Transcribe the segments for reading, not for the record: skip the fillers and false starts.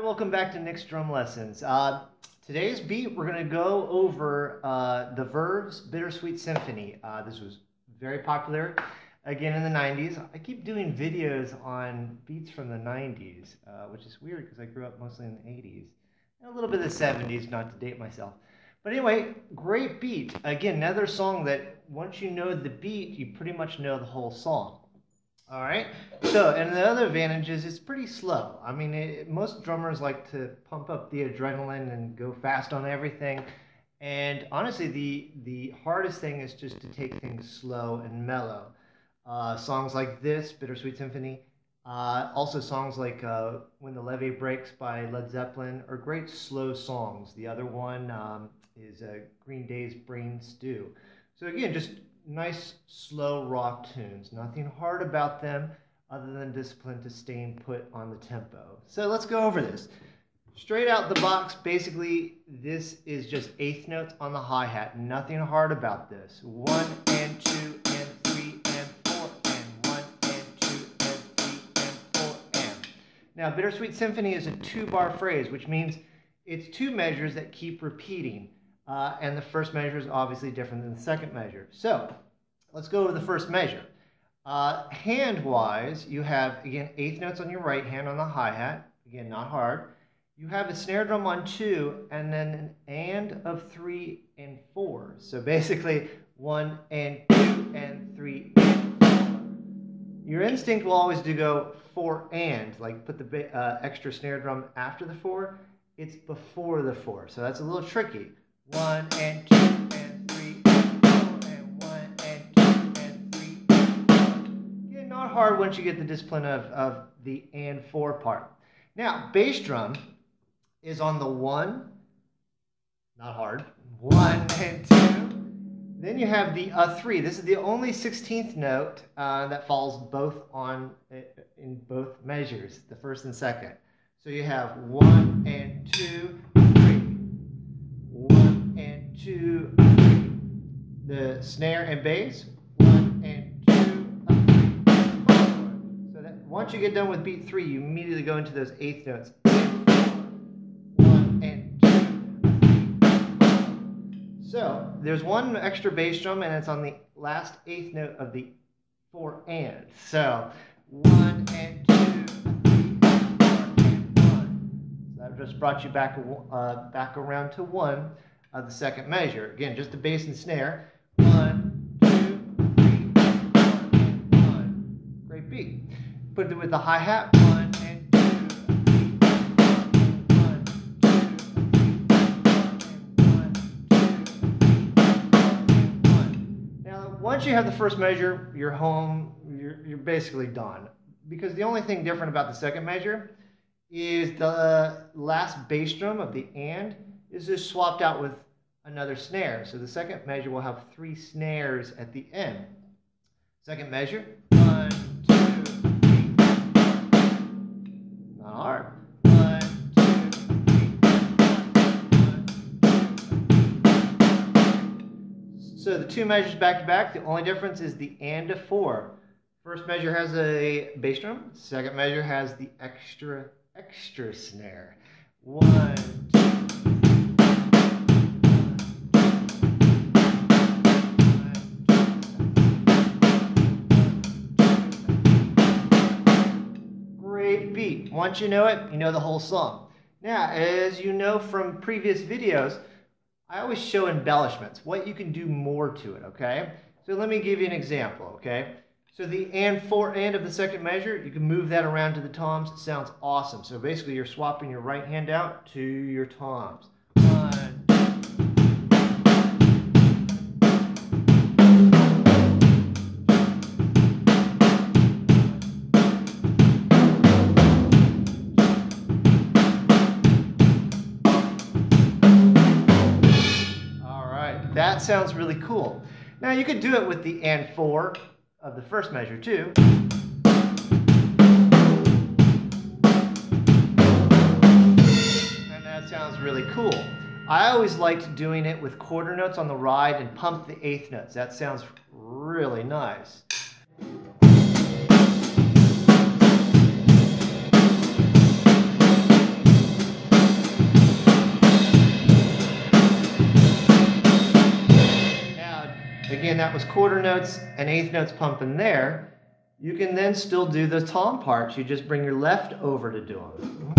welcome back to Nick's Drum Lessons. Today's beat, we're going to go over the Verve's Bittersweet Symphony. This was very popular, again, in the 90s. I keep doing videos on beats from the 90s, which is weird because I grew up mostly in the 80s. And a little bit of the 70s, not to date myself. But anyway, great beat. Again, another song that once you know the beat, you pretty much know the whole song. All right, so, and the other advantage is it's pretty slow. I mean, most drummers like to pump up the adrenaline and go fast on everything. And honestly, the hardest thing is just to take things slow and mellow. Songs like this, Bittersweet Symphony, also songs like When the Levee Breaks by Led Zeppelin are great slow songs. The other one is Green Day's Brain Stew. So again, just nice, slow rock tunes. Nothing hard about them other than discipline to staying put on the tempo. So let's go over this. Straight out the box, basically, this is just eighth notes on the hi-hat. Nothing hard about this. 1 and 2 and 3 and 4 and 1 and 2 and 3 and 4 and. Now, Bittersweet Symphony is a 2-bar phrase, which means it's 2 measures that keep repeating. And the first measure is obviously different than the second measure. So let's go over the first measure. Hand-wise, you have, again, eighth notes on your right hand on the hi-hat. Again, not hard. You have a snare drum on 2, and then an and of 3 and 4. So basically, 1 and 2 and 3 and 4. Your instinct will always do go 4 and, like put the extra snare drum after the 4. It's before the 4, so that's a little tricky. 1 and 2 and 3 and 4 and 1 and 2 and 3 and 4. Yeah, not hard once you get the discipline of the and 4 part. Now, bass drum is on the 1, not hard, 1 and 2. Then you have the 3. This is the only 16th note that falls both on in both measures, the first and second. So you have 1 and 2. 2, 3. The snare and bass, 1 and 2, 3, 4. So that once you get done with beat 3, you immediately go into those eighth notes. 1 and 2, 3, 4. So there's one extra bass drum, and it's on the last eighth note of the 4 and. So 1 and 2, 3 and 4 and 1. So that just brought you back around to 1. The second measure. Again, just the bass and snare. 1, 2, 3, 4, and 1. Great beat. Put it with the hi-hat. 1 and 2, 3, 4, 1, 2, 3, 4, 1. Now, once you have the first measure, you're home. You're basically done. Because the only thing different about the second measure is the last bass drum of the and is just swapped out with another snare. So the second measure will have 3 snares at the end. Second measure, 1, 2, 3, 4. Not hard. 1, 2, 3, 4, 1, 2, 3. So the 2 measures back to back, the only difference is the and of 4. First measure has a bass drum. Second measure has the extra snare. 1, 2. Beat. Once you know it, you know the whole song. Now, as you know from previous videos, I always show embellishments, what you can do more to it, okay? So let me give you an example, okay? So the and 4 and of the second measure, you can move that around to the toms. It sounds awesome. So basically you're swapping your right hand out to your toms. 1, that sounds really cool. Now you could do it with the and 4 of the first measure too. And that sounds really cool. I always liked doing it with quarter notes on the ride and pump the eighth notes. That sounds really nice. that was quarter notes and eighth notes pumping there, you can then still do the tom parts. You just bring your left over to do them.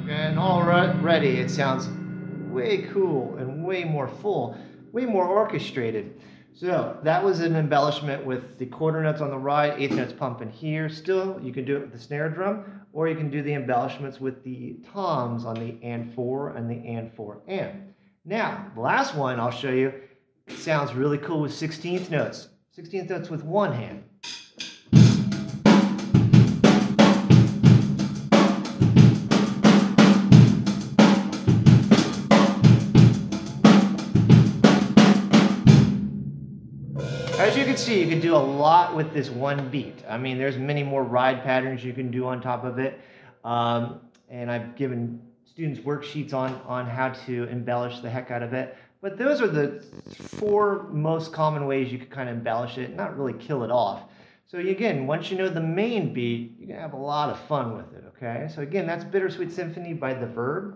Okay, and already it sounds way cool and way more full, way more orchestrated. So that was an embellishment with the quarter notes on the right, eighth notes pumping here. Still, you can do it with the snare drum, or you can do the embellishments with the toms on the and 4 and the and 4 and. Now, the last one I'll show you, it sounds really cool with 16th notes. 16th notes with one hand. As you can see, you can do a lot with this one beat. I mean, there's many more ride patterns you can do on top of it. And I've given students worksheets on how to embellish the heck out of it. But those are the 4 most common ways you could kind of embellish it, not really kill it off. So again, once you know the main beat, you can have a lot of fun with it, okay? So again, that's Bittersweet Symphony by the Verve.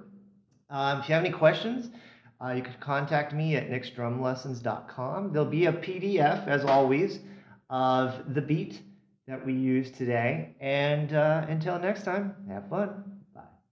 If you have any questions, you can contact me at nicksdrumlessons.com. There'll be a PDF, as always, of the beat that we used today. And until next time, have fun.